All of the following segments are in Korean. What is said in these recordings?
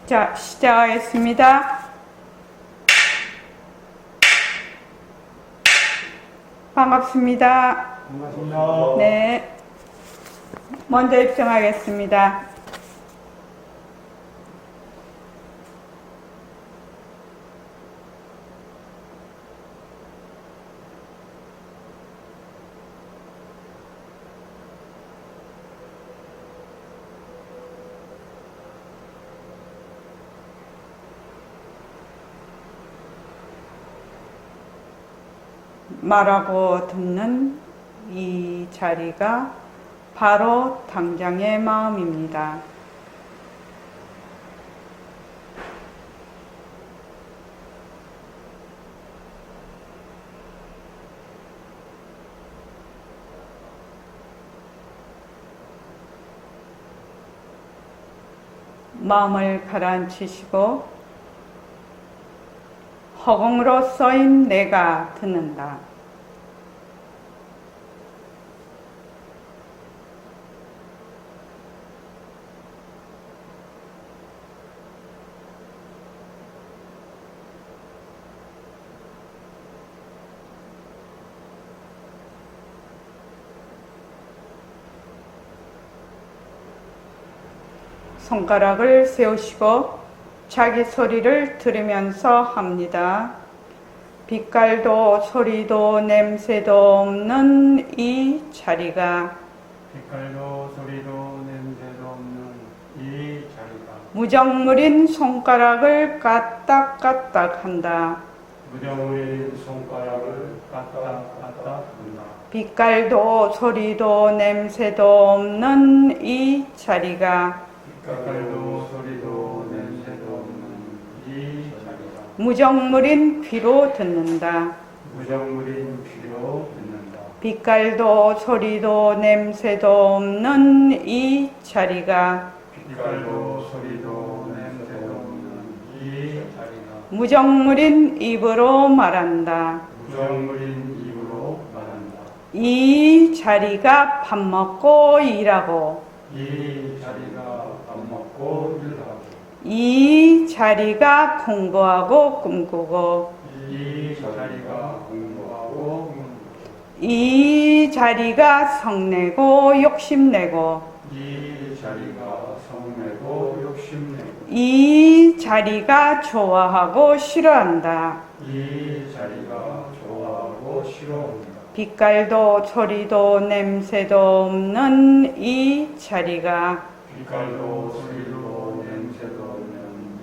자, 시작하겠습니다. 반갑습니다. 반갑습니다. 네. 먼저 입장하겠습니다. 말하고 듣는 이 자리가 바로 당장의 마음입니다. 마음을 가라앉히시고 허공으로 써인 내가 듣는다. 손가락을 세우시고 자기 소리를 들으면서 합니다. 빛깔도 소리도 냄새도 없는 이 자리가 빛깔도 소리도 냄새도 없는 이 자리가 무정물인 손가락을 까딱까딱 한다. 무정물인 손가락을 까딱까딱 한다. 빛깔도 소리도 냄새도 없는 이 자리가 빛깔도 소리도 냄새도 없는 이 자리가 무정물인 귀로 듣는다. 무정물인 귀로 듣는다. 빛깔도 소리도 냄새도 없는 이 자리가 빛깔도 소리도 냄새도 없는 이 자리가 무정물인 입으로 말한다. 무정물인 입으로 말한다. 이 자리가 밥 먹고 일하고 이 자리가 밥 먹고 일하고 이 자리가 공부하고 꿈꾸고 이 자리가 공부하고 이 자리가 성내고 욕심내고 이 자리가 성내고 욕심내고 이 자리가 좋아하고 싫어한다. 이 자리가 좋아하고 싫어합니다. 빛깔도 소리도 냄새도 없는 이 자리가 빛깔도 소리도 냄새도 없는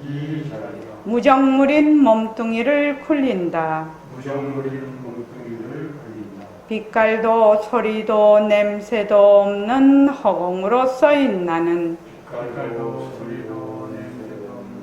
이 자리가 무정물인 몸뚱이를 굴린다. 무정물인 몸뚱이를 굴린다. 빛깔도 소리도 냄새도 없는 허공으로 써인 나는 빛깔도 소리도 냄새도 없는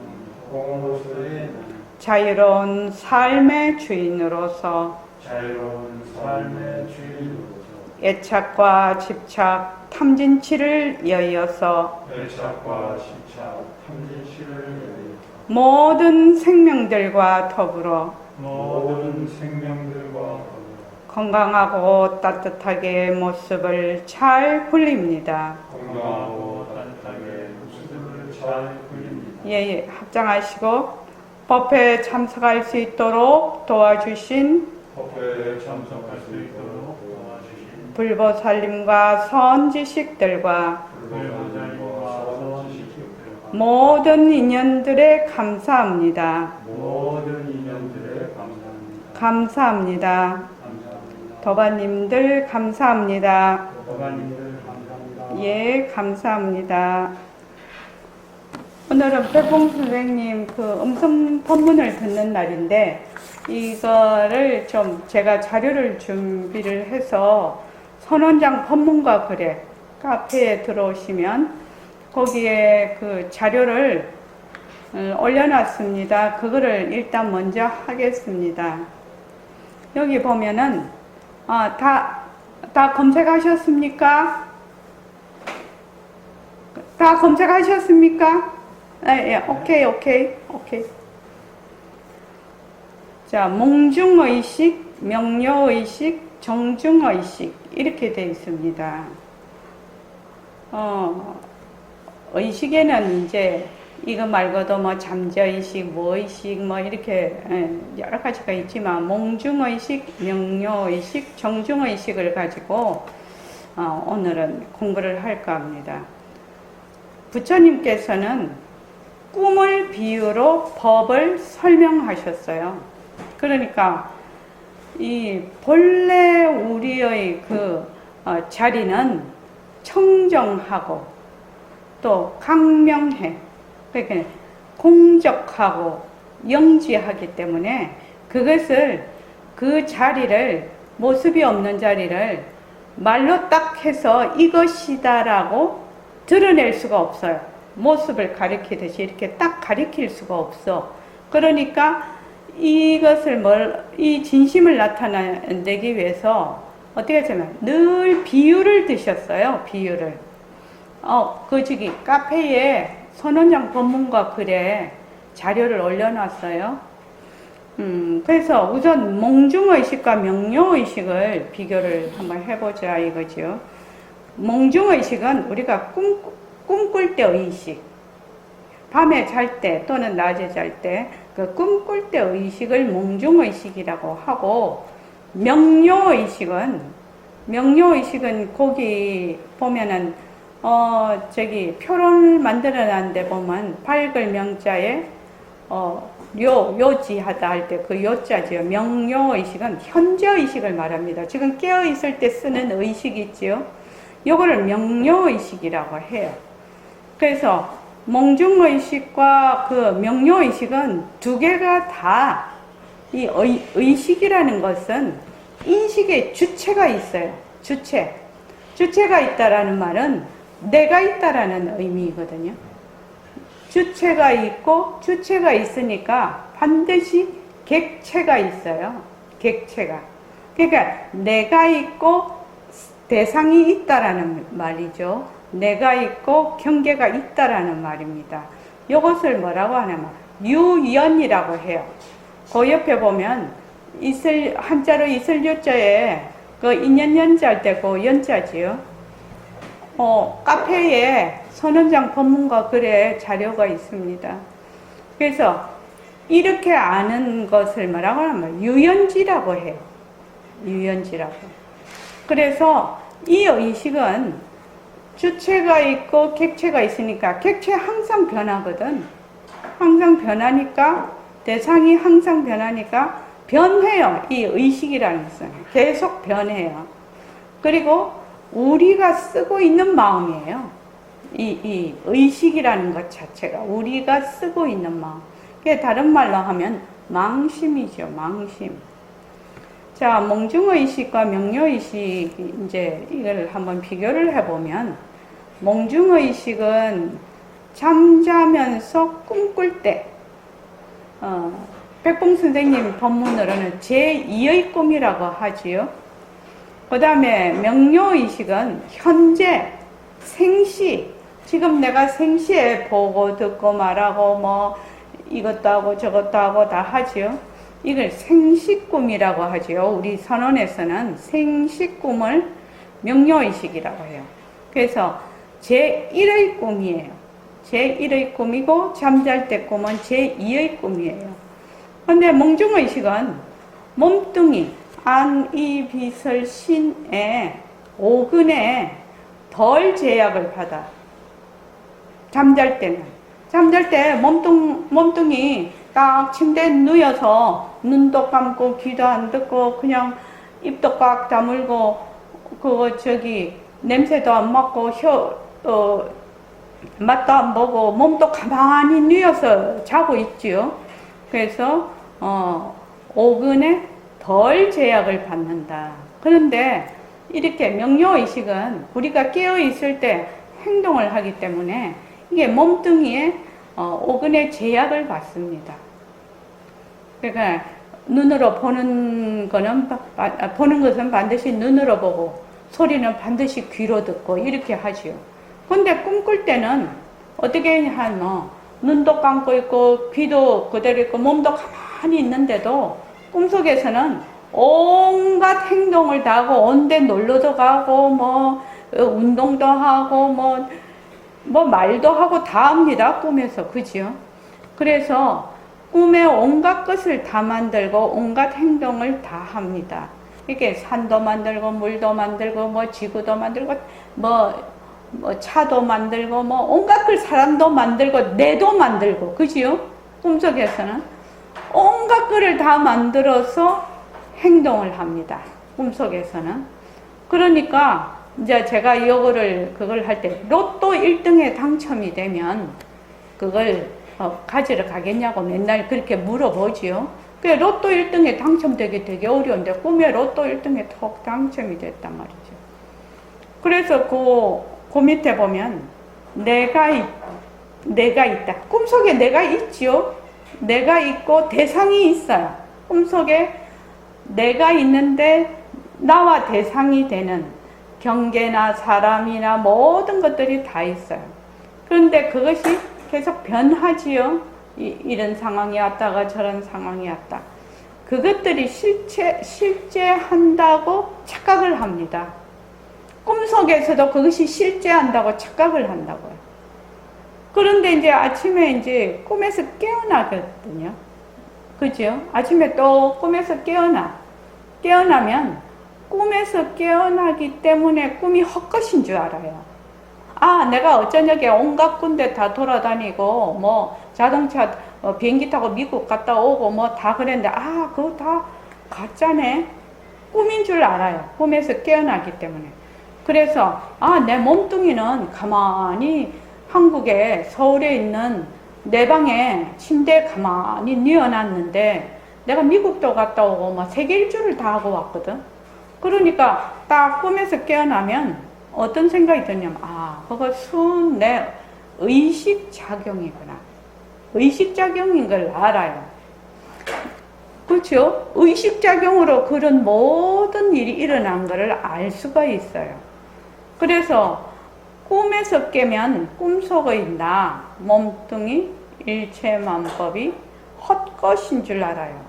공으로서의 나는 자유로운 삶의 주인으로서 자유로운 삶의 주인으로서 애착과 집착, 탐진치를 여의어서 애착과 집착, 탐진치를 위하여 모든 생명들과 더불어 모든 생명들과 더불어 건강하고 따뜻하게 모습을 잘 굴립니다. 건강하고 따뜻하게 모습을 잘 굴립니다. 예, 합장하시고 법회에 참석할 수 있도록 도와주신 법회에 참석할 수 있도록 도와주신 불보살님과 선지식들과 불보살님과 선지식들과 모든 인연들에 감사합니다. 모든 인연들에 감사합니다. 감사합니다. 감사합니다. 도바님들 감사합니다. 도가님들 감사합니다. 예, 감사합니다. 오늘은 백봉 선생님 그 음성 법문을 듣는 날인데 이거를 좀 제가 자료를 준비를 해서 선원장 법문과 글에 카페에 들어오시면 거기에 그 자료를 올려놨습니다. 그거를 일단 먼저 하겠습니다. 여기 보면은 다 검색하셨습니까? 다 검색하셨습니까? 예, 오케이. 자, 몽중의식, 명료의식, 정중의식 이렇게 되어 있습니다. 의식에는 이제 이거 말고도 뭐 잠재의식, 무의식 뭐 이렇게 여러 가지가 있지만 몽중의식, 명료의식, 정중의식을 가지고 오늘은 공부를 할까 합니다. 부처님께서는 꿈을 비유로 법을 설명하셨어요. 그러니까 이 본래 우리의 그 자리는 청정하고 또 강명해, 그러니까 공적하고 영지하기 때문에 그것을 그 자리를 모습이 없는 자리를 말로 딱 해서 이것이다라고 드러낼 수가 없어요. 모습을 가리키듯이 이렇게 딱 가리킬 수가 없어. 그러니까 이것을 이 진심을 나타내기 위해서 어떻게 하냐면 늘 비유를 드셨어요. 비유를. 카페에 선원장 법문과 글에 자료를 올려놨어요. 그래서 우선 몽중의식과 명료의식을 비교를 한번 해보자 이거죠. 몽중의식은 우리가 꿈꿀 때 의식, 밤에 잘 때 또는 낮에 잘 때 그 꿈꿀 때 의식을 몽중의식이라고 하고, 명료의식은 거기 보면은 표를 만들어놨는데 보면 밝을 명자에 요지하다 할 때 그 요자지요. 명료의식은 현재의식을 말합니다. 지금 깨어있을 때 쓰는 의식 있지요. 요거를 명료의식이라고 해요. 그래서 몽중의식과 그 명료의식은 두 개가 다 이 의식이라는 것은 인식의 주체가 있어요. 주체가 있다라는 말은 내가 있다라는 의미거든요. 주체가 있고 주체가 있으니까 반드시 객체가 있어요. 객체가. 그러니까 내가 있고 대상이 있다라는 말이죠. 내가 있고 경계가 있다라는 말입니다. 이것을 뭐라고 하냐면 유연이라고 해요. 그 옆에 보면 한자로 있을 유자에 그 인연연자 할 때 그 연자지요. 카페에 선원장 법문과 글에 자료가 있습니다. 그래서 이렇게 아는 것을 뭐라고 하냐면 유연지라고 해요. 유연지라고. 그래서 이 의식은 주체가 있고 객체가 있으니까 객체 항상 변하거든. 항상 변하니까 대상이 항상 변하니까 변해요. 이 의식이라는 것은 계속 변해요. 그리고 우리가 쓰고 있는 마음이에요. 이 의식이라는 것 자체가 우리가 쓰고 있는 마음. 그게 다른 말로 하면 망심이죠. 망심. 자, 몽중의식과 명료의식 이제 이걸 한번 비교를 해보면, 몽중의식은 잠자면서 꿈꿀 때 백봉 선생님 법문으로는 제2의 꿈이라고 하지요. 그 다음에 명료의식은 현재 생시, 지금 내가 생시에 보고 듣고 말하고 뭐 이것도 하고 저것도 하고 다 하지요. 이걸 생시꿈이라고 하지요. 우리 선원에서는 생시꿈을 명료의식이라고 해요. 그래서 제1의 꿈이에요. 제1의 꿈이고 잠잘 때 꿈은 제2의 꿈이에요. 근데 몽중의식은 몸뚱이, 안, 이, 비설, 신의 5근에 덜 제약을 받아. 잠잘 때는. 잠잘 때 몸뚱이 딱 침대에 누워서 눈도 감고 귀도 안 듣고 그냥 입도 꽉 다물고 냄새도 안 맡고 맛도 안 보고 몸도 가만히 누워서 자고 있지요. 그래서 5근에 덜 제약을 받는다. 그런데 이렇게 명료의식은 우리가 깨어있을 때 행동을 하기 때문에 이게 몸뚱이에 5근의 제약을 받습니다. 그러니까 눈으로 보는 것은 반드시 눈으로 보고 소리는 반드시 귀로 듣고 이렇게 하지요. 근데 꿈꿀 때는 어떻게 하노? 눈도 감고 있고 귀도 그대로 있고 몸도 가만히 있는데도 꿈속에서는 온갖 행동을 다 하고 온데 놀러도 가고 뭐 운동도 하고 뭐 뭐 말도 하고 다 합니다. 꿈에서. 그지요? 그래서 꿈에 온갖 것을 다 만들고 온갖 행동을 다 합니다. 이게 산도 만들고 물도 만들고 뭐 지구도 만들고 뭐 차도 만들고 뭐 온갖 걸 사람도 만들고 내도 만들고. 그지요? 꿈속에서는 온갖 거를 다 만들어서 행동을 합니다. 꿈속에서는. 그러니까 이제 제가 이거를 그걸 할 때 로또 1등에 당첨이 되면 그걸 가지러 가겠냐고 맨날 그렇게 물어보지요. 그 로또 1등에 당첨되기 되게 어려운데 꿈에 로또 1등에 톡 당첨이 됐단 말이죠. 그래서 그 밑에 보면 내가 있다. 꿈속에 내가 있지요. 내가 있고 대상이 있어요. 꿈속에 내가 있는데 나와 대상이 되는 경계나 사람이나 모든 것들이 다 있어요. 그런데 그것이 계속 변하지요. 이런 상황이 왔다가 저런 상황이 왔다. 그것들이 실제한다고 착각을 합니다. 꿈속에서도 그것이 실제한다고 착각을 한다고요. 그런데 이제 아침에 이제 꿈에서 깨어나거든요. 그죠? 아침에 또 꿈에서 깨어나면 꿈에서 깨어나기 때문에 꿈이 헛것인 줄 알아요. 아, 내가 어쩌냐게 온갖 군데 다 돌아다니고 뭐 자동차 비행기 타고 미국 갔다 오고 뭐 다 그랬는데 아, 그거 다 가짜네. 꿈인 줄 알아요. 꿈에서 깨어나기 때문에. 그래서 아, 내 몸뚱이는 가만히 한국에 서울에 있는 내 방에 침대에 가만히 뉘어놨는데 내가 미국도 갔다 오고 뭐 세계 일주를 다 하고 왔거든. 그러니까 딱 꿈에서 깨어나면 어떤 생각이 드냐면 아, 그거 순 내 의식작용이구나. 의식작용인 걸 알아요. 그렇죠? 의식작용으로 그런 모든 일이 일어난 것을 알 수가 있어요. 그래서 꿈에서 깨면 꿈속의 나, 몸뚱이, 일체만법이 헛것인 줄 알아요.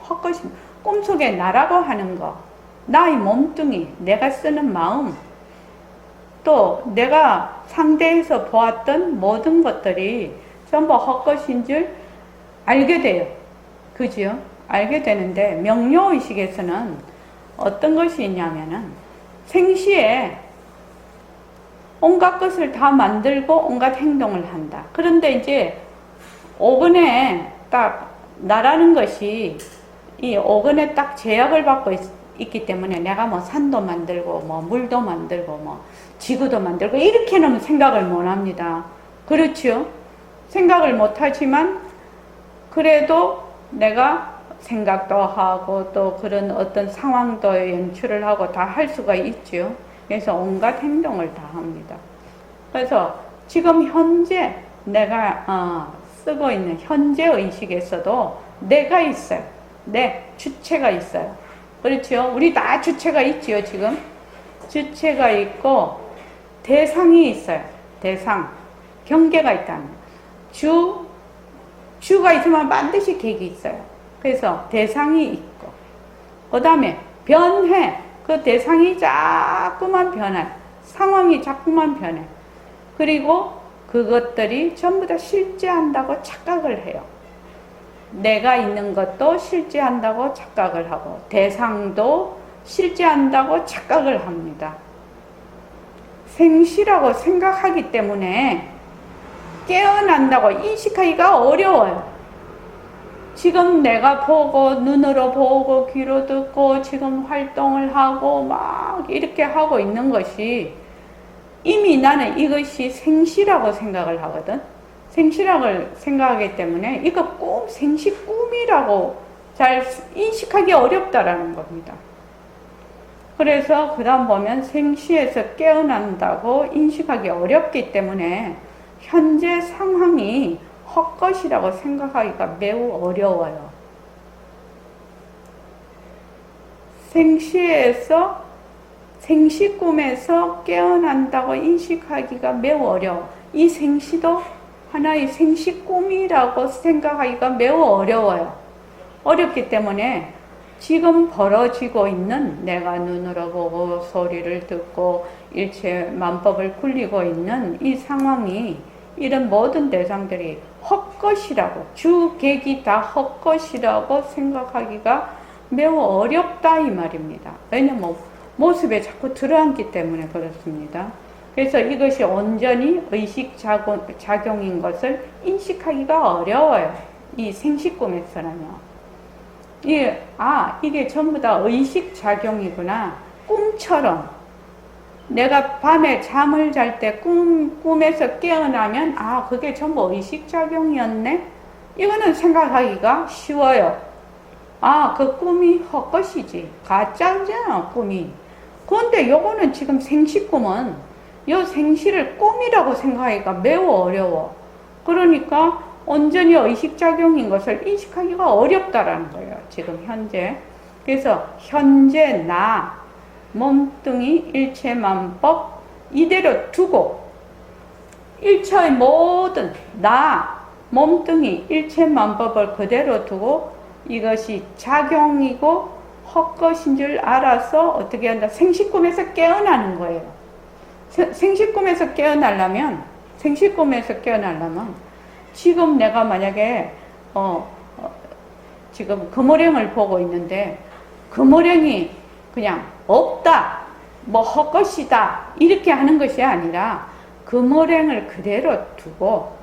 헛것인, 꿈속에 나라고 하는 거, 나의 몸뚱이, 내가 쓰는 마음, 또 내가 상대에서 보았던 모든 것들이 전부 헛것인 줄 알게 돼요. 그죠? 알게 되는데 명료의식에서는 어떤 것이 있냐면은 생시에 온갖 것을 다 만들고 온갖 행동을 한다. 그런데 이제 오근에 딱 나라는 것이 이 오근에 딱 제약을 받고 있기 때문에 내가 뭐 산도 만들고 뭐 물도 만들고 뭐 지구도 만들고 이렇게는 생각을 못 합니다. 그렇죠? 생각을 못 하지만 그래도 내가 생각도 하고 또 그런 어떤 상황도 연출을 하고 다 할 수가 있죠. 그래서 온갖 행동을 다 합니다. 그래서 지금 현재 내가 쓰고 있는 현재 의식에서도 내가 있어요. 내 주체가 있어요. 그렇죠? 우리 다 주체가 있지요, 지금. 주체가 있고 대상이 있어요. 대상. 경계가 있다는 주가 있으면 반드시 객이 있어요. 그래서 대상이 있고 그 다음에 변해. 그 대상이 자꾸만 변해. 상황이 자꾸만 변해. 그리고 그것들이 전부 다 실제한다고 착각을 해요. 내가 있는 것도 실제한다고 착각을 하고 대상도 실제한다고 착각을 합니다. 생시라고 생각하기 때문에 깨어난다고 인식하기가 어려워요. 지금 내가 보고 눈으로 보고 귀로 듣고 지금 활동을 하고 막 이렇게 하고 있는 것이 이미 나는 이것이 생시라고 생각을 하거든. 생시라고 생각하기 때문에 이거 생시 꿈이라고 잘 인식하기 어렵다라는 겁니다. 그래서 그 다음 보면 생시에서 깨어난다고 인식하기 어렵기 때문에 현재 상황이 헛것이라고 생각하기가 매우 어려워요. 생시 꿈에서 깨어난다고 인식하기가 매우 어려워. 이 생시도 하나의 생시 꿈이라고 생각하기가 매우 어려워요. 어렵기 때문에 지금 벌어지고 있는 내가 눈으로 보고 소리를 듣고 일체 만법을 굴리고 있는 이 상황이 이런 모든 대상들이 헛것이라고 주객이 다 헛것이라고 생각하기가 매우 어렵다 이 말입니다. 왜냐면 모습에 자꾸 들어앉기 때문에 그렇습니다. 그래서 이것이 온전히 의식작용인 것을 인식하기가 어려워요. 이 생식꿈에서는요. 이게 전부 다 의식작용이구나. 꿈처럼. 내가 밤에 잠을 잘 때 꿈에서 깨어나면, 그게 전부 의식작용이었네? 이거는 생각하기가 쉬워요. 그 꿈이 헛것이지. 가짜잖아, 꿈이. 그런데 요거는 지금 생식꿈은, 요 생시를 꿈이라고 생각하기가 매우 어려워. 그러니까, 온전히 의식작용인 것을 인식하기가 어렵다라는 거예요. 지금 현재. 그래서 현재 나, 몸뚱이, 일체만법 이대로 두고 일체의 모든 나, 몸뚱이, 일체만법을 그대로 두고 이것이 작용이고 헛것인 줄 알아서 어떻게 한다? 생식꿈에서 깨어나는 거예요. 생식꿈에서 깨어나려면 지금 내가 만약에 지금 금오령을 보고 있는데 금오령이 그냥 없다, 뭐 헛것이다 이렇게 하는 것이 아니라 금오령을 그대로 두고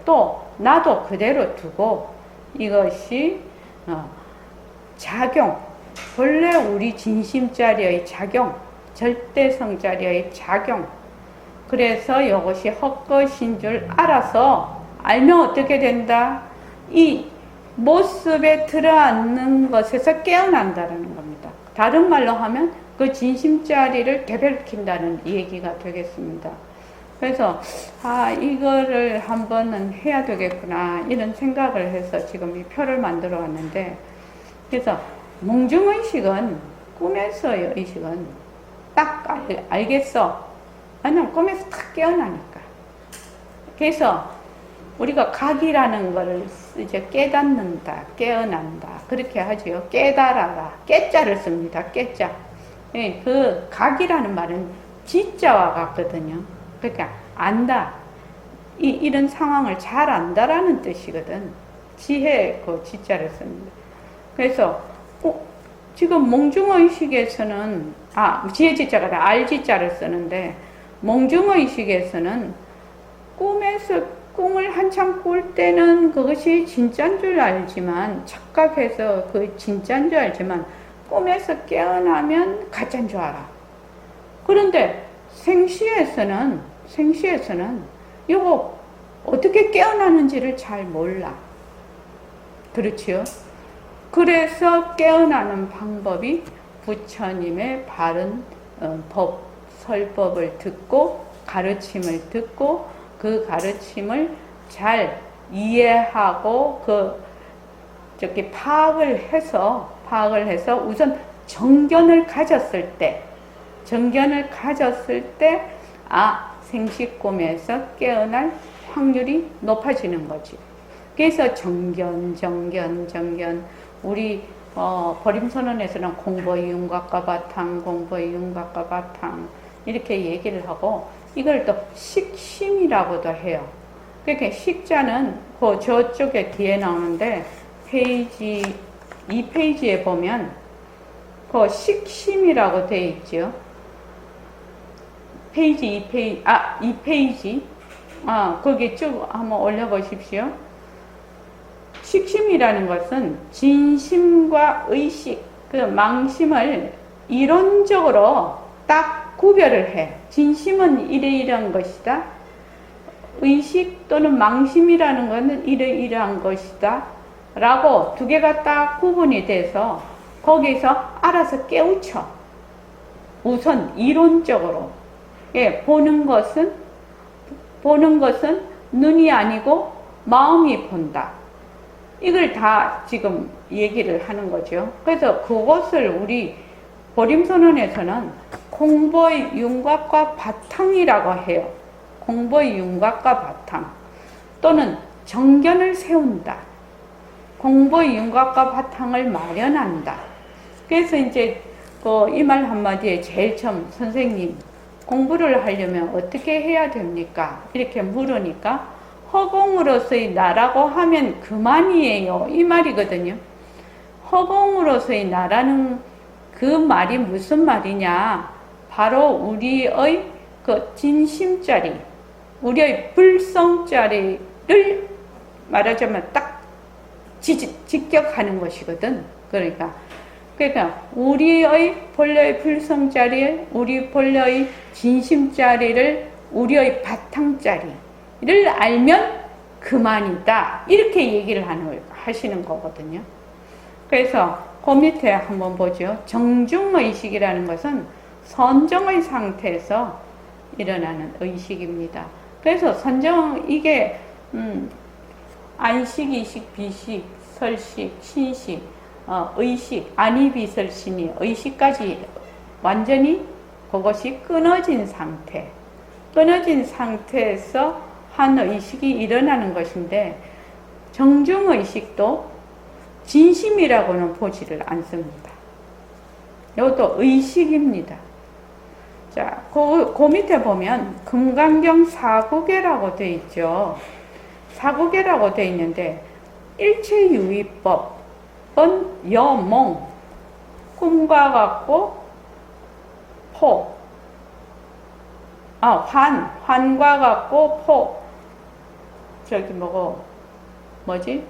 또 나도 그대로 두고 이것이 작용, 본래 우리 진심자리의 작용, 절대성자리의 작용. 그래서 이것이 헛것인 줄 알아서 알면 어떻게 된다? 이 모습에 들어앉는 것에서 깨어난다는 겁니다. 다른 말로 하면 그 진심자리를 되돌킨다는 얘기가 되겠습니다. 그래서 이거를 한번은 해야 되겠구나 이런 생각을 해서 지금 이 표를 만들어 왔는데, 그래서 몽중의식은 꿈에서의 의식은 딱 알겠어. 왜냐면 꿈에서 탁 깨어나니까. 그래서 우리가 각이라는 것을 이제 깨닫는다, 깨어난다 그렇게 하죠. 깨달아라, 깨자를 씁니다. 깨자. 그 각이라는 말은 지자와 같거든요. 그러니까 안다, 이런 상황을 잘 안다라는 뜻이거든. 지혜 그 지자를 씁니다. 그래서 지금 몽중의식에서는 지혜 지자가 다 알지자를 쓰는데, 몽중의식에서는 꿈을 한참 꿀 때는 그것이 진짜인 줄 알지만, 착각해서 그 진짜인 줄 알지만 꿈에서 깨어나면 가짜인 줄 알아. 그런데 생시에서는 이거 어떻게 깨어나는지를 잘 몰라. 그렇지요? 그래서 깨어나는 방법이 부처님의 바른 설법을 듣고 가르침을 듣고 그 가르침을 잘 이해하고 파악을 해서 우선 정견을 가졌을 때 생식꿈에서 깨어날 확률이 높아지는 거지. 그래서 정견 우리 버림선언에서는 공보의 윤곽과 바탕 이렇게 얘기를 하고, 이걸 또 식심이라고도 해요. 그러니까 식자는 그 저쪽에 뒤에 나오는데 페이지 2페이지에 보면 그 식심이라고 되어 있죠. 페이지 2페이지 거기 쭉 한번 올려보십시오. 식심이라는 것은 진심과 의식, 그 망심을 이론적으로 딱 구별을 해. 진심은 이러이러한 것이다. 의식 또는 망심이라는 것은 이러이러한 것이다. 라고 두 개가 딱 구분이 돼서 거기서 알아서 깨우쳐. 우선 이론적으로. 보는 것은 눈이 아니고 마음이 본다. 이걸 다 지금 얘기를 하는 거죠. 그래서 그것을 우리 버림선언에서는 공보의 윤곽과 바탕이라고 해요. 공보의 윤곽과 바탕 또는 정견을 세운다. 공부의 윤곽과 바탕을 마련한다. 그래서 이제 이 말 한마디에 제일 처음 선생님 공부를 하려면 어떻게 해야 됩니까? 이렇게 물으니까 허공으로서의 나라고 하면 그만이에요. 이 말이거든요. 허공으로서의 나라는 그 말이 무슨 말이냐? 바로 우리의 그 진심자리, 우리의 불성자리를 말하자면 딱 직격하는 것이거든. 그러니까 우리의 본래의 불성자리, 우리 본래의 진심자리를 우리의 바탕자리를 알면 그만이다. 이렇게 얘기를 하시는 거거든요. 그래서 그 밑에 한번 보죠. 정중의식이라는 것은 선정의 상태에서 일어나는 의식입니다. 그래서 이게 안식, 이식, 비식, 설식, 신식, 의식, 안이비설신이 의식까지 완전히 그것이 끊어진 상태, 끊어진 상태에서 한 의식이 일어나는 것인데 정중의식도 진심이라고는 보지를 않습니다. 이것도 의식입니다. 자, 그 밑에 보면 금강경 사구계라고 되어 있죠. 사구계라고 되어 있는데 일체유의법은 여몽, 꿈과 같고 환과 같고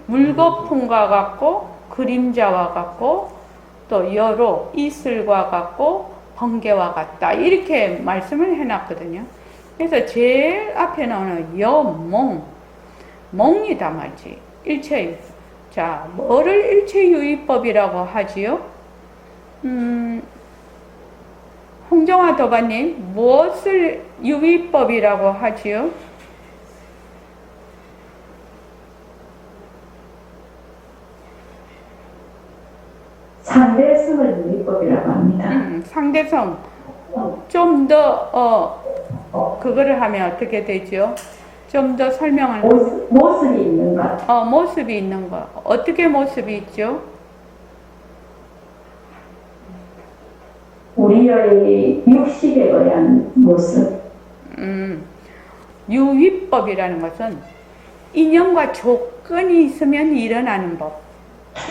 물거품과 같고 그림자와 같고 또 여로 이슬과 같고 번개와 같다. 이렇게 말씀을 해놨거든요. 그래서 제일 앞에 나오는 몽이다 말지. 일체유. 자, 뭐를 일체유의법이라고 하지요? 홍정화 도반님, 무엇을 유의법이라고 하지요? 상대성을 유의법이라고 합니다. 상대성. 좀 더, 그거를 하면 어떻게 되죠? 좀 더 설명을. 모습이 있는 것. 모습이 있는 것. 어떻게 모습이 있죠? 우리의 육식에 의한 모습. 유의법이라는 것은 인연과 조건이 있으면 일어나는 법.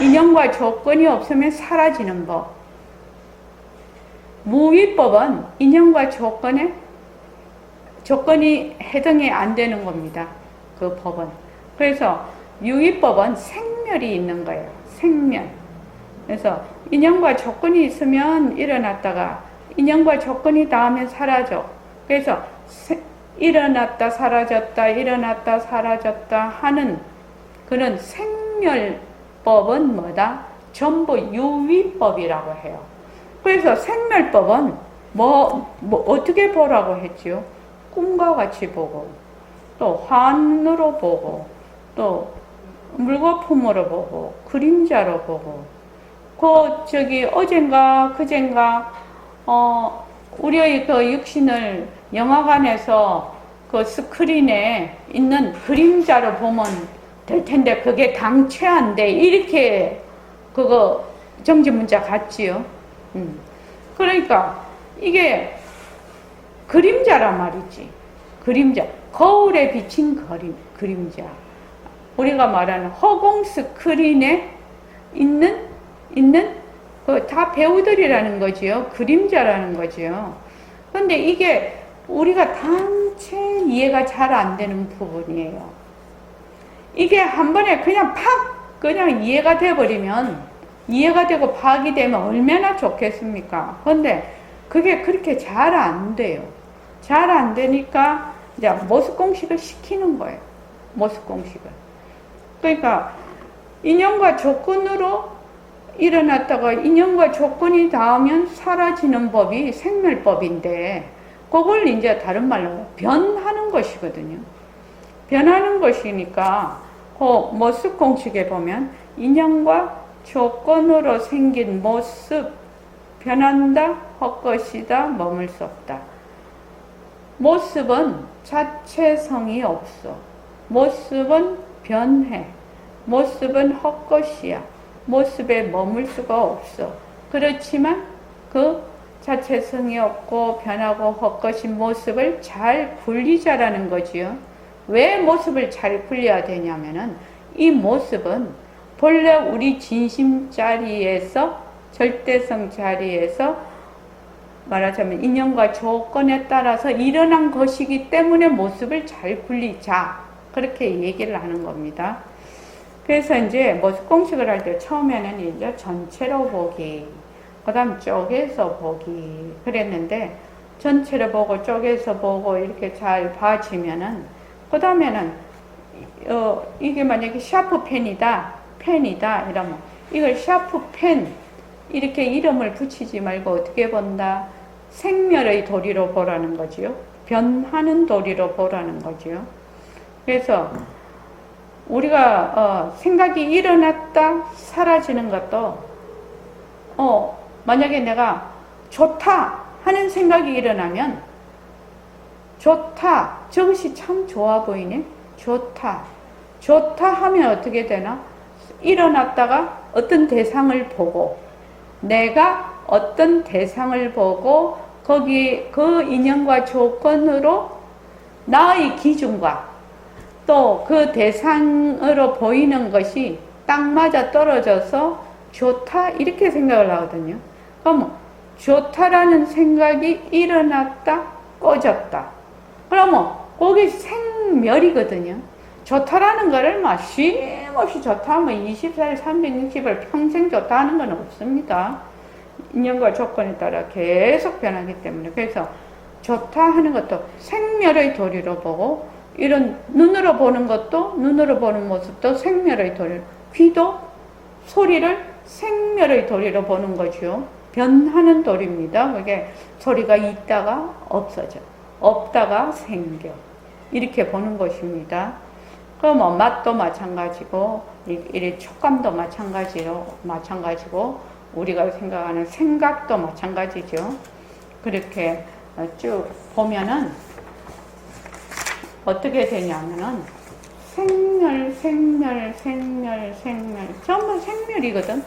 인연과 조건이 없으면 사라지는 법. 무위법은 인연과 조건이 해당이 안 되는 겁니다. 그 법은. 그래서 유의법은 생멸이 있는 거예요. 생멸. 그래서 인연과 조건이 있으면 일어났다가 인연과 조건이 닿으면 사라져. 그래서 일어났다 사라졌다 일어났다 사라졌다 하는 그런 생멸법은 뭐다? 전부 유의법이라고 해요. 그래서 생멸법은 어떻게 보라고 했지요? 꿈과 같이 보고 또 환으로 보고 또 물거품으로 보고 그림자로 보고 어젠가 그젠가 우리의 그 육신을 영화관에서 그 스크린에 있는 그림자로 보면 될 텐데 그게 당최한데 이렇게 그거 정지문자 같지요. 그러니까 이게 그림자란 말이지. 그림자. 거울에 비친 그림자. 우리가 말하는 허공 스크린에 있는 다 배우들이라는 거지요. 그림자라는 거지요. 근데 이게 우리가 단체 이해가 잘 안 되는 부분이에요. 이게 한 번에 그냥 이해가 돼버리면 이해가 되고 파악이 되면 얼마나 좋겠습니까? 근데 그게 그렇게 잘 안 돼요. 잘 안 되니까 이제 모습 공식을 시키는 거예요. 모습 공식을. 그러니까 인연과 조건으로 일어났다가 인연과 조건이 닿으면 사라지는 법이 생멸법인데 그걸 이제 다른 말로 변하는 것이거든요. 변하는 것이니까 그 모습 공식에 보면 인연과 조건으로 생긴 모습 변한다, 헛것이다, 머물 수 없다. 모습은 자체성이 없어. 모습은 변해. 모습은 헛것이야. 모습에 머물 수가 없어. 그렇지만 그 자체성이 없고 변하고 헛것인 모습을 잘 굴리자라는 거지요. 왜 모습을 잘 굴려야 되냐면은 이 모습은 본래 우리 진심 자리에서, 절대성 자리에서 말하자면 인연과 조건에 따라서 일어난 것이기 때문에 모습을 잘 굴리자, 그렇게 얘기를 하는 겁니다. 그래서 이제 모습 공식을 할 때 처음에는 이제 전체로 보기, 그 다음 쪼개서 보기 그랬는데, 전체로 보고 쪼개서 보고 이렇게 잘 봐지면은, 그 다음에는 이게 만약에 샤프펜이다, 펜이다 이러면 이걸 샤프펜 이렇게 이름을 붙이지 말고 어떻게 본다? 생멸의 도리로 보라는 거지요. 변하는 도리로 보라는 거지요. 그래서 우리가 생각이 일어났다 사라지는 것도 만약에 내가 좋다 하는 생각이 일어나면, 좋다, 저것이 참 좋아 보이네, 좋다 하면 어떻게 되나? 일어났다가 어떤 대상을 보고, 내가 어떤 대상을 보고 거기 그 인연과 조건으로 나의 기준과 또 그 대상으로 보이는 것이 딱 맞아 떨어져서 좋다 이렇게 생각을 하거든요. 그럼 좋다라는 생각이 일어났다 꺼졌다, 그러면 거기 생멸이거든요. 좋다라는 거를 막 쉼없이 좋다 하면 24일 360일 평생 좋다 하는 건 없습니다. 인연과 조건에 따라 계속 변하기 때문에. 그래서 좋다 하는 것도 생멸의 도리로 보고, 이런 눈으로 보는 것도, 눈으로 보는 모습도 생멸의 도리로, 귀도 소리를 생멸의 도리로 보는 거죠. 변하는 도리입니다. 그게 소리가 있다가 없어져, 없다가 생겨, 이렇게 보는 것입니다. 그럼 맛도 마찬가지고, 이 촉감도 마찬가지고, 우리가 생각하는 생각도 마찬가지죠. 그렇게 쭉 보면은 어떻게 되냐면은 생멸, 전부 생멸이거든.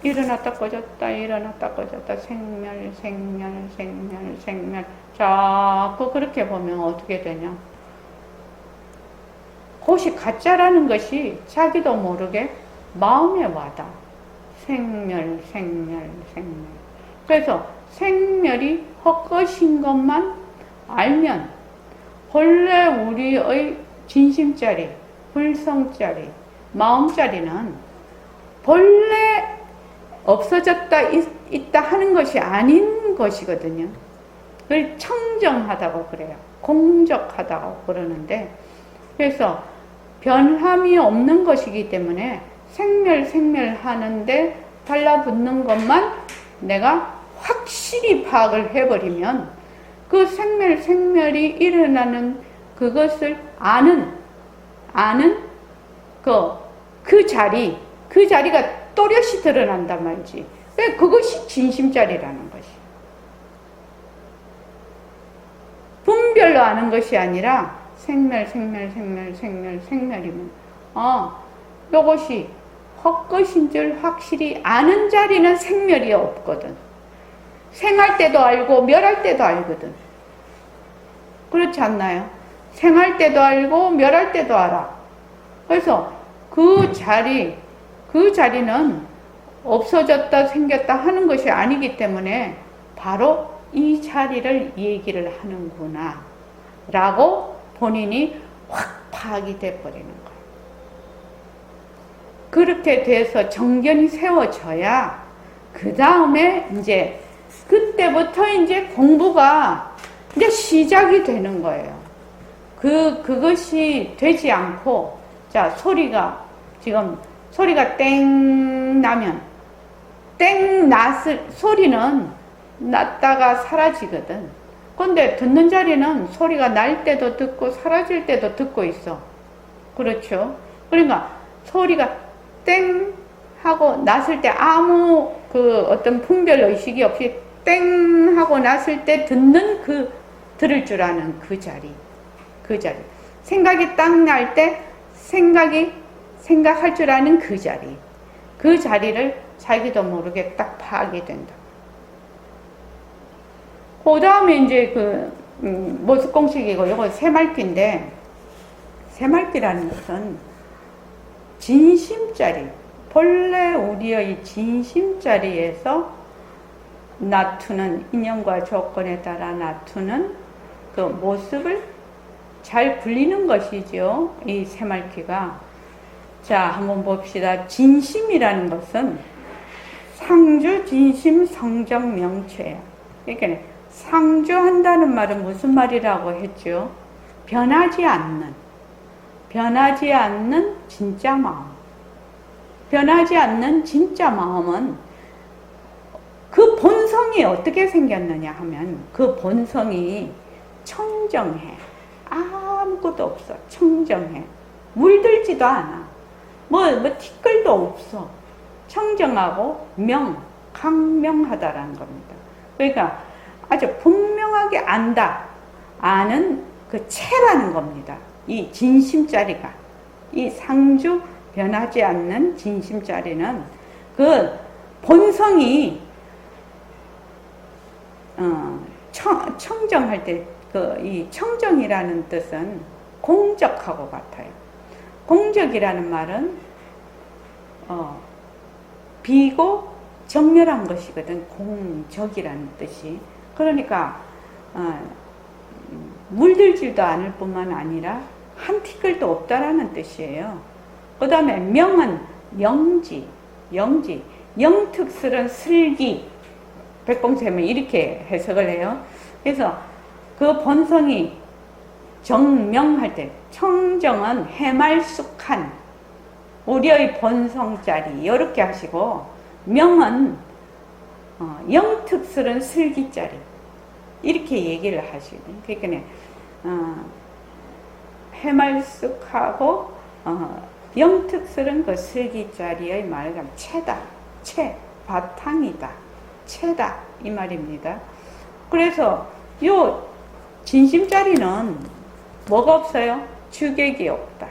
일어났다 꺼졌다, 일어났다 꺼졌다, 생멸. 자꾸 그렇게 보면 어떻게 되냐? 그것이 가짜라는 것이 자기도 모르게 마음에 와닿아. 생멸. 그래서 생멸이 헛것인 것만 알면, 본래 우리의 진심자리, 불성자리, 마음자리는 본래 없어졌다 있다 하는 것이 아닌 것이거든요. 그걸 청정하다고 그래요. 공적하다고 그러는데, 그래서 변함이 없는 것이기 때문에 생멸 하는데 달라붙는 것만 내가 확실히 파악을 해버리면, 그 생멸이 일어나는 그것을 아는 그 자리가 또렷이 드러난단 말이지. 왜? 그것이 진심자리라는 것이. 분별로 아는 것이 아니라 생멸이면 이것이 헛것인 줄 확실히 아는 자리는 생멸이 없거든. 생할 때도 알고 멸할 때도 알거든. 그렇지 않나요? 생할 때도 알고 멸할 때도 알아. 그래서 그 자리는 없어졌다 생겼다 하는 것이 아니기 때문에 바로 이 자리를 얘기를 하는구나 라고 본인이 확 파악이 돼버리는 거예요. 그렇게 돼서 정견이 세워져야 그 다음에 이제 그때부터 이제 공부가 이제 시작이 되는 거예요. 그것이 되지 않고, 자, 소리가 땡 나면, 소리는 났다가 사라지거든. 근데 듣는 자리는 소리가 날 때도 듣고 사라질 때도 듣고 있어. 그렇죠? 그러니까 소리가 땡 하고 났을 때 아무 어떤 분별 의식이 없이 땡 하고 났을 때 들을 줄 아는 그 자리. 생각이 딱 날 때 생각이 생각할 줄 아는 그 자리. 그 자리를 자기도 모르게 딱 파악이 된다. 그 다음에 이제 모습 공식이고, 이거 새말귀인데, 새말귀라는 것은 진심자리, 본래 우리의 진심자리에서 나투는, 인연과 조건에 따라 나투는 그 모습을 잘 굴리는 것이죠. 이 새말귀가. 자, 한번 봅시다. 진심이라는 것은 상주, 진심, 성정, 명체야. 그러니까 상주한다는 말은 무슨 말이라고 했죠? 변하지 않는 진짜 마음. 변하지 않는 진짜 마음은 그 본성이 어떻게 생겼느냐 하면 그 본성이 청정해. 아무것도 없어. 청정해. 물들지도 않아. 뭐 티끌도 없어. 청정하고 강명하다라는 겁니다. 그러니까 아주 분명하게 안다. 아는 그 체라는 겁니다. 이 진심자리가. 이 상주 변하지 않는 진심자리는 그 본성이 청정할 때 이 청정이라는 뜻은 공적하고 같아요. 공적이라는 말은 비고 정렬한 것이거든. 공적이라는 뜻이. 그러니까 물들지도 않을 뿐만 아니라 한 티끌도 없다라는 뜻이에요. 그 다음에 명은 영지, 영특스런 슬기, 백공쌤은 이렇게 해석을 해요. 그래서 그 본성이 정명할 때, 청정은 해말쑥한 우리의 본성자리 이렇게 하시고, 명은 영특스런 슬기자리 이렇게 얘기를 하시거든요. 그러니까 해말쑥하고 영특스런 그 슬기자리의 말을 체다, 바탕이다, 체다 이 말입니다. 그래서 요 진심자리는 뭐가 없어요? 주객이 없다.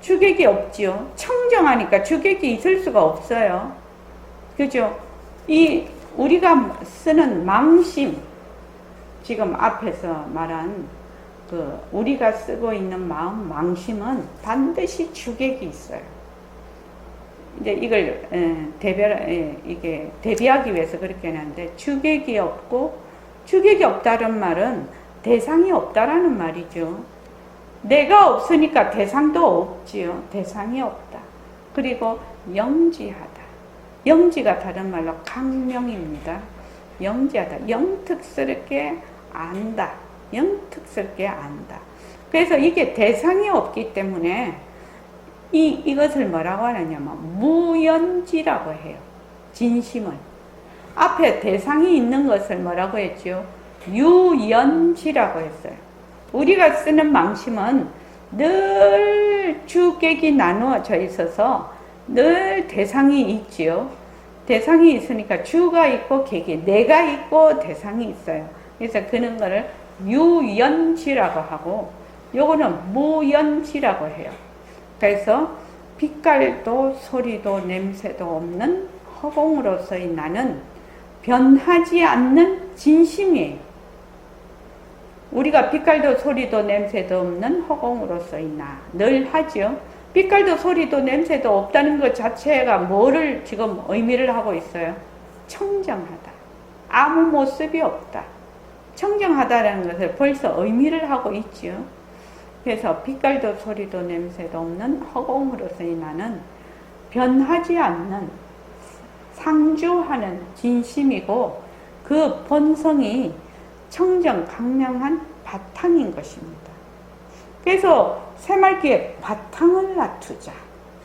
주객이 없지요. 청정하니까 주객이 있을 수가 없어요. 그죠? 우리가 쓰는 망심, 지금 앞에서 말한 우리가 쓰고 있는 마음, 망심은 반드시 주객이 있어요. 이제 이걸 이게 대비하기 위해서 그렇게 하는데, 주객이 없다는 말은 대상이 없다라는 말이죠. 내가 없으니까 대상도 없지요. 대상이 없다. 그리고 영지하다. 영지가 다른 말로 강명입니다. 영지하다. 영특스럽게 안다. 영특스럽게 안다. 그래서 이게 대상이 없기 때문에 이것을 뭐라고 하느냐면 무연지라고 해요. 진심을. 앞에 대상이 있는 것을 뭐라고 했죠? 유연지라고 했어요. 우리가 쓰는 망심은 늘 주객이 나누어져 있어서 늘 대상이 있지요. 대상이 있으니까 주가 있고 객이, 내가 있고 대상이 있어요. 그래서 그런 거를 유연지라고 하고, 요거는 무연지라고 해요. 그래서 빛깔도 소리도 냄새도 없는 허공으로서의 나는 변하지 않는 진심이에요. 우리가 빛깔도 소리도 냄새도 없는 허공으로서의 나, 늘 하죠. 빛깔도 소리도 냄새도 없다는 것 자체가 뭐를 지금 의미를 하고 있어요? 청정하다. 아무 모습이 없다. 청정하다라는 것을 벌써 의미를 하고 있죠. 그래서 빛깔도 소리도 냄새도 없는 허공으로서의 나는 변하지 않는 상주하는 진심이고, 그 본성이 청정 강명한 바탕인 것입니다. 그래서 새말귀에 바탕을 놔두자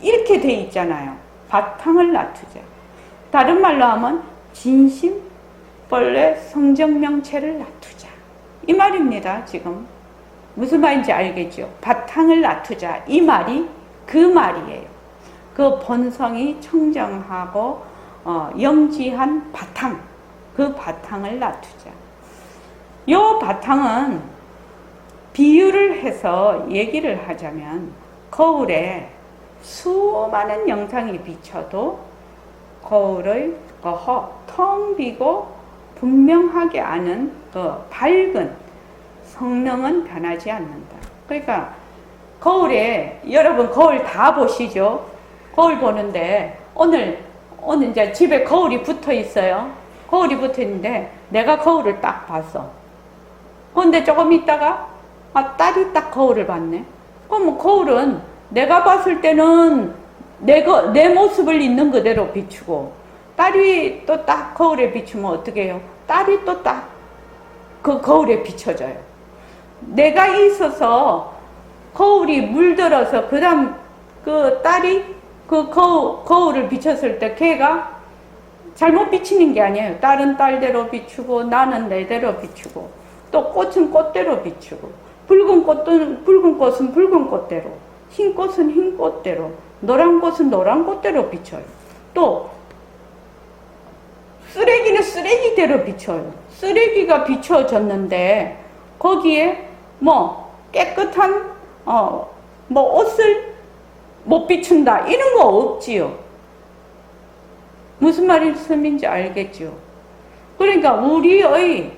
이렇게 돼 있잖아요. 바탕을 놔두자. 다른 말로 하면 진심, 본래 성정명체를 놔두자 이 말입니다. 지금 무슨 말인지 알겠죠? 바탕을 놔두자 이 말이 그 말이에요. 그 본성이 청정하고 영지한 바탕, 그 바탕을 놔두자. 요 바탕은 비유를 해서 얘기를 하자면 거울에 수많은 영상이 비춰도 거울의 텅 비고 분명하게 아는 그 밝은 성능은 변하지 않는다. 그러니까 거울에, 여러분 거울 다 보시죠? 거울 보는데 오늘 이제 집에 거울이 붙어 있어요. 거울이 붙어 있는데 내가 거울을 딱 봤어. 그런데 조금 있다가 딸이 딱 거울을 봤네. 그럼 거울은 내가 봤을 때는 내 모습을 있는 그대로 비추고, 딸이 또 딱 거울에 비추면 어떻게 해요? 딸이 또 딱 그 거울에 비춰져요. 내가 있어서 거울이 물들어서 그 다음 그 딸이 그 거울을 비췄을 때 걔가 잘못 비치는 게 아니에요. 딸은 딸대로 비추고 나는 내대로 비추고, 또 꽃은 꽃대로 비추고, 붉은 꽃은 붉은 꽃대로, 흰 꽃은 흰 꽃대로, 노란 꽃은 노란 꽃대로 비춰요. 또 쓰레기는 쓰레기대로 비춰요. 쓰레기가 비춰졌는데 거기에 뭐 깨끗한 뭐 옷을 못 비춘다 이런 거 없지요. 무슨 말씀인지 알겠죠? 그러니까 우리의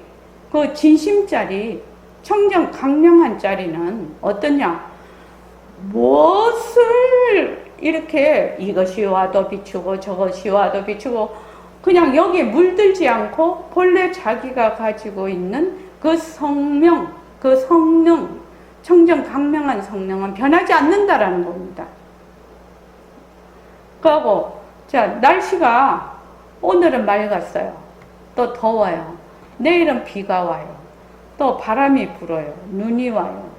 그 진심짜리, 청정 강명한 짜리는 어떠냐? 무엇을 이렇게 이것이 와도 비추고 저것이 와도 비추고 그냥 여기에 물들지 않고 본래 자기가 가지고 있는 그 성명, 그 성능, 청정 강명한 성능은 변하지 않는다라는 겁니다. 그리고 자, 날씨가 오늘은 맑았어요. 또 더워요. 내일은 비가 와요. 또 바람이 불어요. 눈이 와요.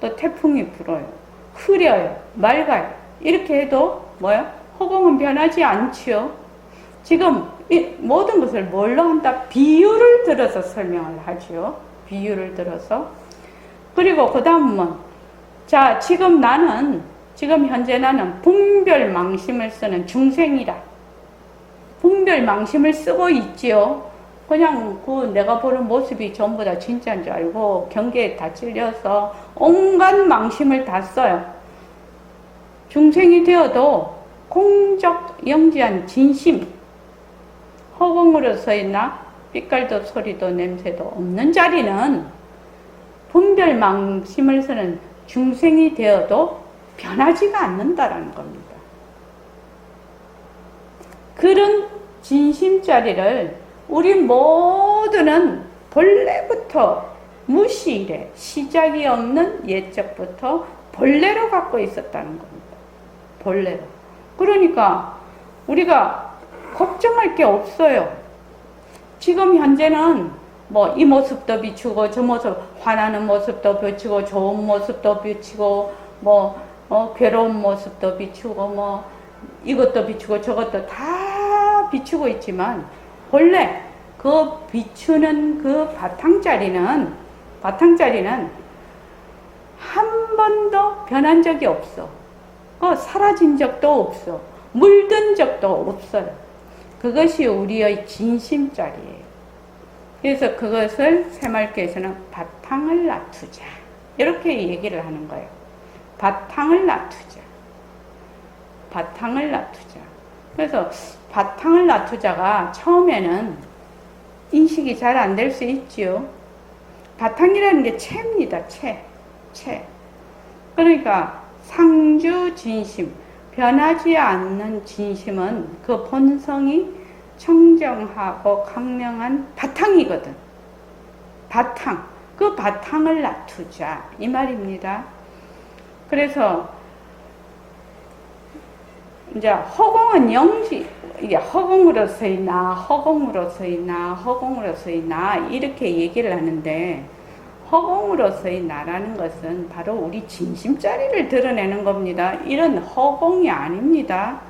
또 태풍이 불어요. 흐려요. 맑아요. 이렇게 해도 뭐요? 허공은 변하지 않지요. 지금 이 모든 것을 뭘로 한다? 비유를 들어서 설명을 하지요. 비유를 들어서. 그리고 그 다음은 자, 지금 현재 나는 분별망심을 쓰는 중생이라. 분별망심을 쓰고 있지요. 그냥 그 내가 보는 모습이 전부 다 진짜인 줄 알고 경계에 다 찔려서 온갖 망심을 다 써요. 중생이 되어도 공적 영지한 진심, 허공으로서이나 빛깔도 소리도 냄새도 없는 자리는 분별망심을 쓰는 중생이 되어도 변하지가 않는다라는 겁니다. 그런 진심자리를 우리 모두는 본래부터 무시일에 시작이 없는 옛적부터 본래로 갖고 있었다는 겁니다. 본래로. 그러니까 우리가 걱정할 게 없어요. 지금 현재는 뭐 이 모습도 비추고 저 모습, 화나는 모습도 비추고 좋은 모습도 비추고 뭐 괴로운 모습도 비추고 뭐 이것도 비추고 저것도 다 비추고 있지만 본래 그 비추는 그 바탕자리는 한 번도 변한 적이 없어. 사라진 적도 없어. 물든 적도 없어요. 그것이 우리의 진심자리예요. 그래서 그것을 새말교에서는 바탕을 놔두자 이렇게 얘기를 하는 거예요. 바탕을 놔두자. 바탕을 놔두자. 그래서 바탕을 놔두자가 처음에는 인식이 잘 안 될 수 있지요. 바탕이라는 게 채입니다. 채. 그러니까 상주 진심, 변하지 않는 진심은 그 본성이 청정하고 강명한 바탕이거든. 바탕. 그 바탕을 놔두자 이 말입니다. 그래서 이제 허공은 영지, 이게 허공으로서의 나 이렇게 얘기를 하는데 허공으로서의 나라는 것은 바로 우리 진심자리를 드러내는 겁니다. 이런 허공이 아닙니다.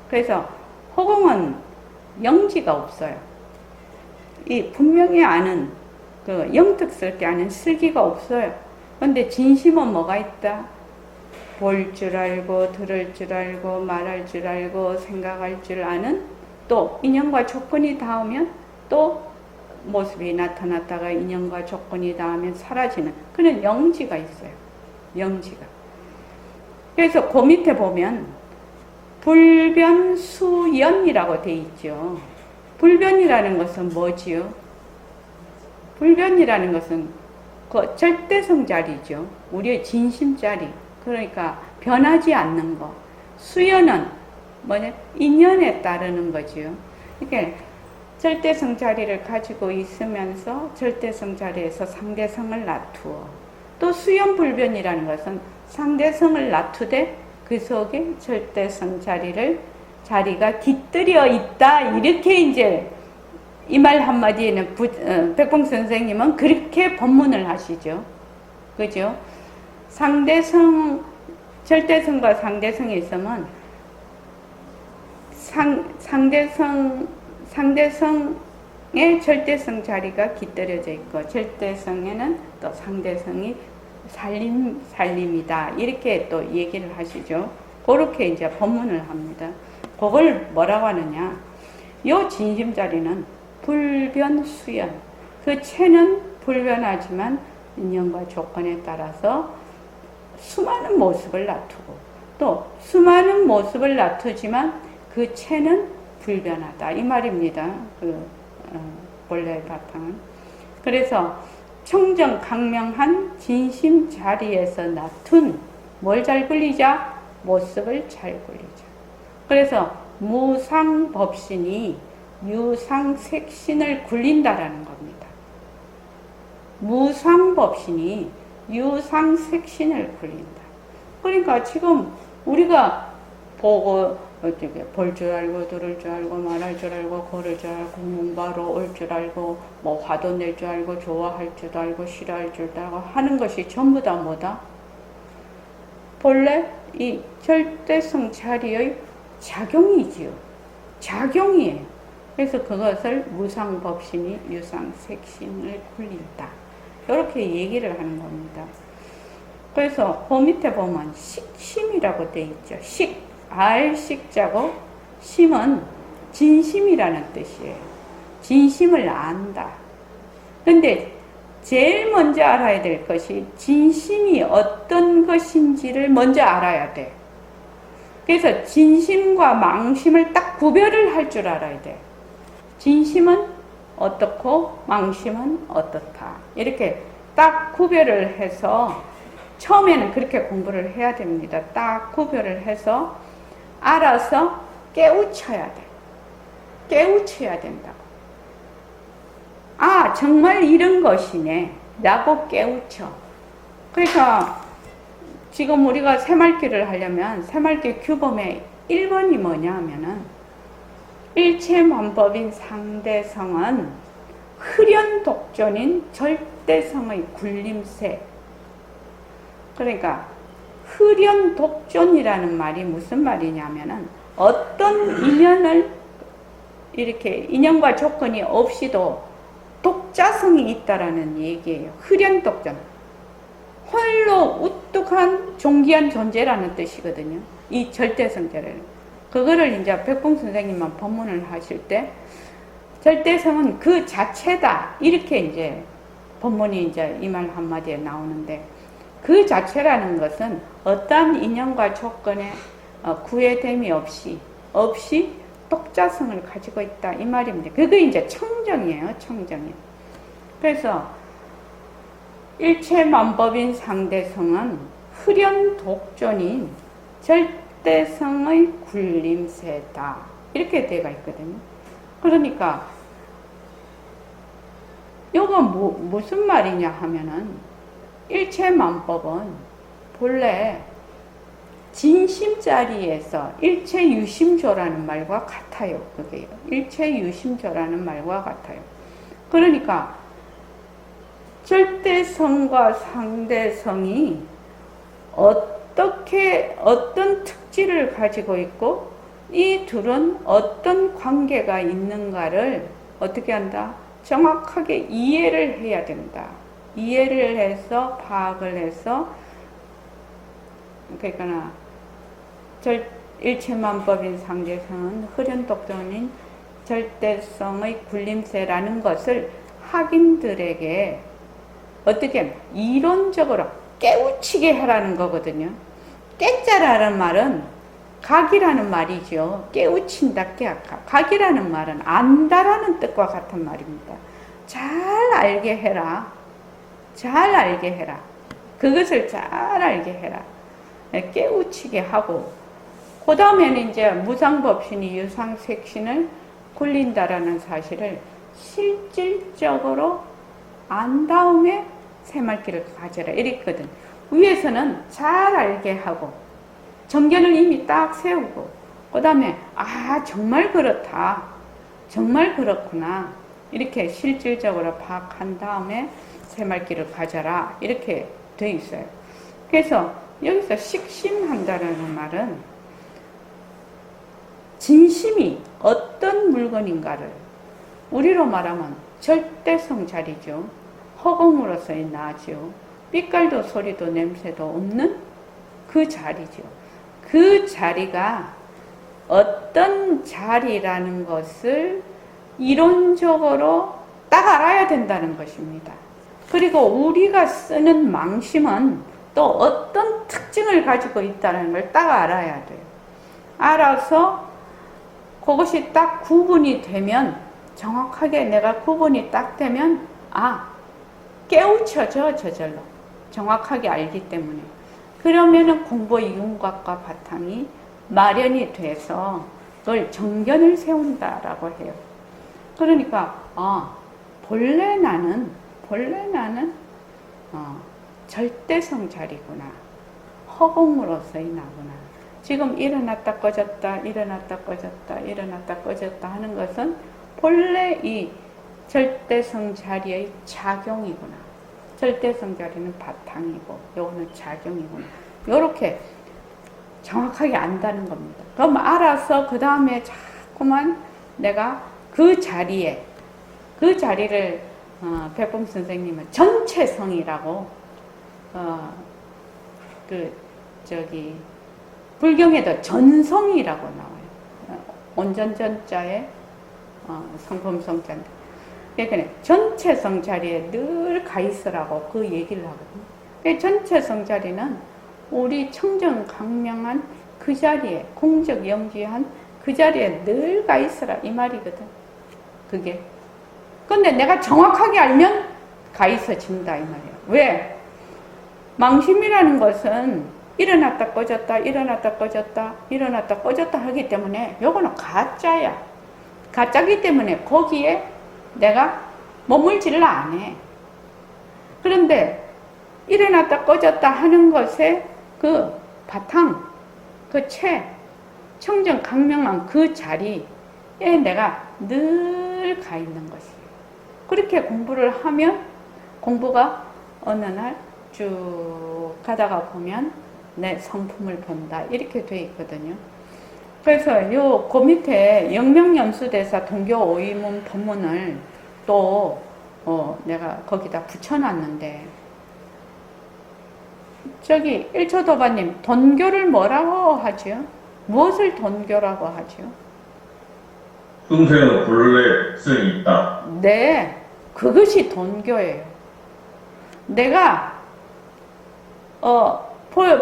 그래서 허공은 영지가 없어요. 이 분명히 아는 그 영특스럽게 아는 슬기가 없어요. 그런데 진심은 뭐가 있다? 볼 줄 알고 들을 줄 알고 말할 줄 알고 생각할 줄 아는, 또 인연과 조건이 닿으면 또 모습이 나타났다가 인연과 조건이 닿으면 사라지는 그런 영지가 있어요. 영지가. 그래서 그 밑에 보면 불변수연이라고 돼 있죠. 불변이라는 것은 뭐지요? 불변이라는 것은 그 절대성 자리죠. 우리의 진심 자리. 그러니까 변하지 않는 거. 수연은 뭐냐? 인연에 따르는 거지요. 이게 절대성 자리를 가지고 있으면서 절대성 자리에서 상대성을 놔두어. 또 수연불변이라는 것은 상대성을 놔두되 그 속에 절대성 자리가 깃들여 있다. 이렇게 이제 이 말 한마디에는 백봉 선생님은 그렇게 법문을 하시죠. 그죠? 절대성과 상대성이 있으면 상대성의 절대성 자리가 깃들여져 있고 절대성에는 또 상대성이 살림이다. 이렇게 또 얘기를 하시죠. 그렇게 이제 법문을 합니다. 그걸 뭐라고 하느냐? 요 진심 자리는 불변수연. 그 체는 불변하지만 인연과 조건에 따라서 수많은 모습을 놔두고 또 수많은 모습을 놔두지만 그 체는 불변하다. 이 말입니다. 본래의 바탕은. 그래서 청정 강명한 진심 자리에서 놔둔 뭘 잘 굴리자? 모습을 잘 굴리자. 그래서 무상법신이 유상색신을 굴린다라는 겁니다. 무상법신이 유상색신을 굴린다. 그러니까 지금 우리가 보고 볼 줄 알고 들을 줄 알고 말할 줄 알고 걸을 줄 알고 문바로 올 줄 알고 뭐 화도 낼 줄 알고 좋아할 줄도 알고 싫어할 줄도 알고 하는 것이 전부 다 뭐다? 본래 이 절대성 자리의 작용이지요. 작용이에요. 그래서 그것을 무상법신이 유상색신을 굴린다. 이렇게 얘기를 하는 겁니다. 그래서 그 밑에 보면 식심이라고 되어 있죠. 알식자고 심은 진심이라는 뜻이에요. 진심을 안다. 근데 제일 먼저 알아야 될 것이 진심이 어떤 것인지를 먼저 알아야 돼. 그래서 진심과 망심을 딱 구별을 할 줄 알아야 돼. 진심은 어떻고 망심은 어떻다. 이렇게 딱 구별을 해서 처음에는 그렇게 공부를 해야 됩니다. 딱 구별을 해서 알아서 깨우쳐야 돼. 깨우쳐야 된다고. 아, 정말 이런 것이네. 라고 깨우쳐. 그래서 지금 우리가 새말귀를 하려면 새말귀 규범의 1번이 뭐냐 하면은 일체만법인 상대성은 흐련독존인 절대성의 굴림새. 그러니까 흐련독존이라는 말이 무슨 말이냐면은 어떤 인연을 이렇게 인연과 조건이 없이도 독자성이 있다라는 얘기예요. 흐련독존. 홀로 우뚝한 존귀한 존재라는 뜻이거든요. 이 절대성자를. 그거를 이제 백봉 선생님만 법문을 하실 때 절대성은 그 자체다. 이렇게 이제 법문이 이제 이 말 한마디에 나오는데 그 자체라는 것은 어떠한 인연과 조건에 구애됨이 없이 독자성을 가지고 있다. 이 말입니다. 그게 이제 청정이에요. 청정이에요. 그래서 일체만법인 상대성은 흐련독존인 절대성의 굴림새다. 이렇게 되어 있거든요. 그러니까 이건 무슨 말이냐 하면은 일체만법은 본래 진심자리에서 일체유심조라는 말과 같아요. 그게요. 일체유심조라는 말과 같아요. 그러니까 절대성과 상대성이 어떤 특질을 가지고 있고 이 둘은 어떤 관계가 있는가를 어떻게 한다? 정확하게 이해를 해야 된다. 이해를 해서 파악을 해서 그러니까 일체만법인 상대성은 흐련독존인 절대성의 굴림새라는 것을 학인들에게 어떻게 이론적으로 깨우치게 하라는 거거든요. 깨자라는 말은 각이라는 말이죠. 깨우친다, 깨악각. 각이라는 말은 안다라는 뜻과 같은 말입니다. 잘 알게 해라. 잘 알게 해라. 그것을 잘 알게 해라. 깨우치게 하고, 그 다음에는 이제 무상법신이 유상색신을 굴린다라는 사실을 실질적으로 안 다음에 새말기를 가져라 이랬거든. 위에서는 잘 알게 하고 정견을 이미 딱 세우고, 그 다음에 아 정말 그렇다, 정말 그렇구나 이렇게 실질적으로 파악한 다음에 새말기를 가져라 이렇게 돼 있어요. 그래서 여기서 식심한다라는 말은 진심이 어떤 물건인가를 우리로 말하면 절대성 자리죠. 허공으로서의 나죠. 빛깔도 소리도 냄새도 없는 그 자리죠. 그 자리가 어떤 자리라는 것을 이론적으로 딱 알아야 된다는 것입니다. 그리고 우리가 쓰는 망심은 또 어떤 특징을 가지고 있다는 걸 딱 알아야 돼요. 알아서 그것이 딱 구분이 되면, 정확하게 내가 구분이 딱 되면 아 깨우쳐져 저절로 정확하게 알기 때문에. 그러면은 공부의 윤곽과 바탕이 마련이 돼서 그걸 정견을 세운다라고 해요. 그러니까 본래 나는 절대성 자리구나. 허공으로서의 나구나. 지금 일어났다 꺼졌다 일어났다 꺼졌다 일어났다 꺼졌다 하는 것은 본래 이 절대성 자리의 작용이구나. 절대성 자리는 바탕이고 요거는 작용이구나. 요렇게 정확하게 안다는 겁니다. 그럼 알아서 그 다음에 자꾸만 내가 그 자리에, 그 자리를 백범 선생님은 전체성이라고 불경에도 전성이라고 나와요. 온전전자에 성품성자인데, 그러니까 전체성 자리에 늘 가 있으라고 그 얘기를 하거든요. 전체성 자리는 우리 청정강명한 그 자리에, 공적영지한 그 자리에 늘 가 있으라 이 말이거든. 그게. 근데 내가 정확하게 알면 가 있어진다 이 말이야. 왜? 망심이라는 것은 일어났다 꺼졌다 일어났다 꺼졌다 일어났다 꺼졌다 하기 때문에 요거는 가짜야. 가짜기 때문에 거기에 내가 머물지를 안 해. 그런데 일어났다 꺼졌다 하는 것에 그 바탕, 그 청정 강명한 그 자리에 내가 늘 가 있는 것이에요. 그렇게 공부를 하면 공부가 어느 날 쭉 가다가 보면 내 성품을 본다 이렇게 돼 있거든요. 그래서 그 밑에 영명연수대사 동교 오이문 본문을 또 내가 거기다 붙여놨는데, 저기 일초도바님 돈교를 뭐라고 하죠? 무엇을 돈교라고 하죠? 흉생은 본래 성이 있다. 네, 그것이 돈교예요. 내가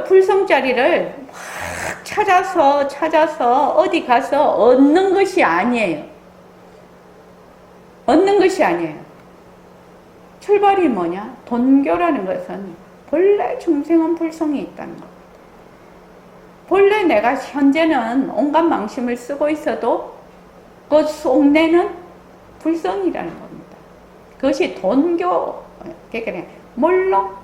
불성자리를 확 찾아서 어디 가서 얻는 것이 아니에요. 얻는 것이 아니에요. 출발이 뭐냐? 돈교라는 것은 본래 중생은 불성이 있다는 겁니다. 본래 내가 현재는 온갖 망심을 쓰고 있어도 그 속내는 불성이라는 겁니다. 그것이 돈교, 그러니까 몰록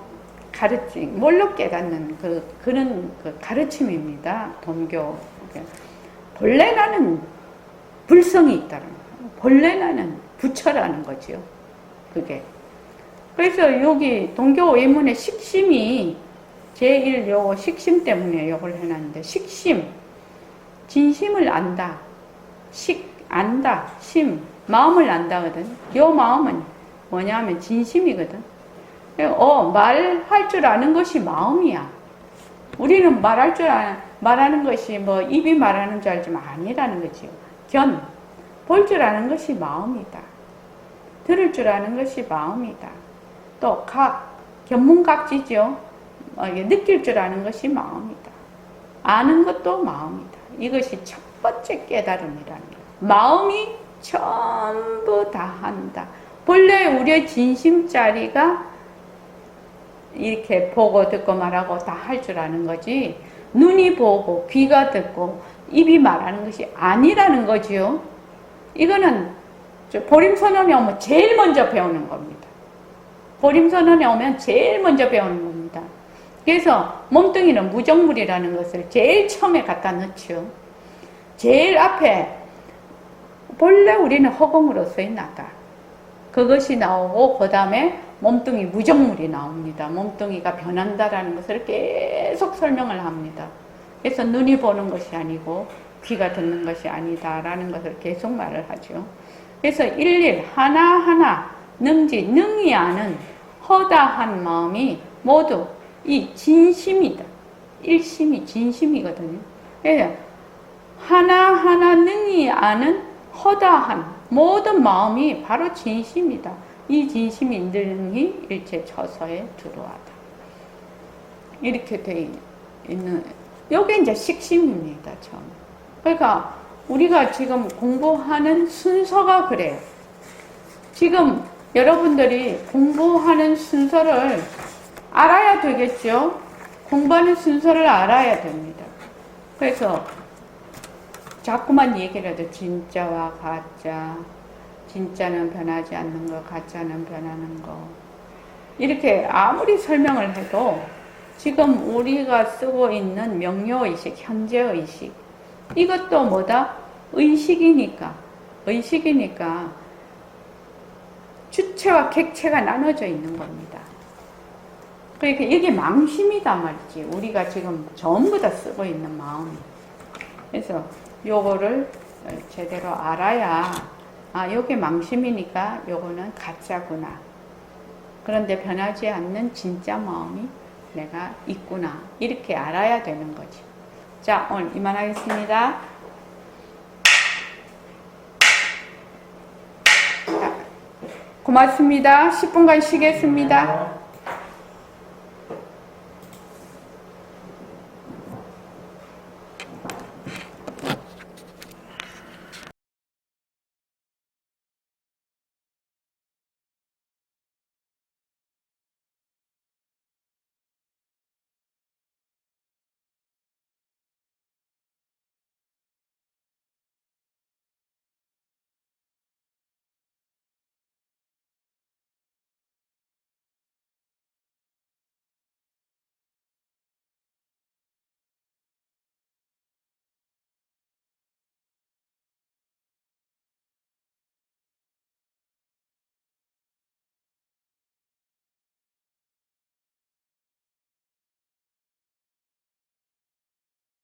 가르침, 몰록 깨닫는 그런 가르침입니다. 돈교. 본래 나는 불성이 있다는 거예요. 본래 나는 부처라는 거죠. 그게. 그래서 여기 동교 외문의 식심이 제1 요거 식심 때문에 요걸 해놨는데, 식심, 진심을 안다. 안다. 심, 마음을 안다거든. 요 마음은 뭐냐면 진심이거든. 말할 줄 아는 것이 마음이야. 우리는 말하는 것이 뭐 입이 말하는 줄 알지만 아니라는 거지요. 볼 줄 아는 것이 마음이다. 들을 줄 아는 것이 마음이다. 또 견문각지죠. 느낄 줄 아는 것이 마음이다. 아는 것도 마음이다. 이것이 첫 번째 깨달음이라는 거예요. 마음이 전부 다 한다. 본래 우리의 진심자리가 이렇게 보고 듣고 말하고 다 할 줄 아는 거지, 눈이 보고 귀가 듣고 입이 말하는 것이 아니라는 거지요. 이거는 보림선언에 오면 제일 먼저 배우는 겁니다. 보림선언에 오면 제일 먼저 배우는 겁니다. 그래서 몸뚱이는 무정물이라는 것을 제일 처음에 갖다 넣죠. 제일 앞에 본래 우리는 허공으로서의 나다. 그것이 나오고 그 다음에 몸뚱이 무정물이 나옵니다. 몸뚱이가 변한다라는 것을 계속 설명을 합니다. 그래서 눈이 보는 것이 아니고 귀가 듣는 것이 아니다라는 것을 계속 말을 하죠. 그래서 일일 하나하나 능히 아는 허다한 마음이 모두 이 진심이다. 일심이 진심이거든요. 그래서 하나하나 능히 아는 허다한 모든 마음이 바로 진심이다. 이 진심이 능히 일체 처서에 들어와다. 이렇게 돼 있는, 요게 이제 식심입니다. 처음. 그러니까 우리가 지금 공부하는 순서가 그래요. 지금 여러분들이 공부하는 순서를 알아야 되겠죠? 공부하는 순서를 알아야 됩니다. 그래서 자꾸만 얘기를 해도 진짜와 가짜, 진짜는 변하지 않는 거, 가짜는 변하는 거, 이렇게 아무리 설명을 해도 지금 우리가 쓰고 있는 명료의식, 현재의식, 이것도 뭐다? 의식이니까 주체와 객체가 나눠져 있는 겁니다. 그러니까 이게 망심이다 말이지. 우리가 지금 전부 다 쓰고 있는 마음이. 그래서 요거를 제대로 알아야, 아, 요게 망심이니까 요거는 가짜구나. 그런데 변하지 않는 진짜 마음이 내가 있구나. 이렇게 알아야 되는 거지. 자, 오늘 이만하겠습니다. 자, 고맙습니다. 10분간 쉬겠습니다.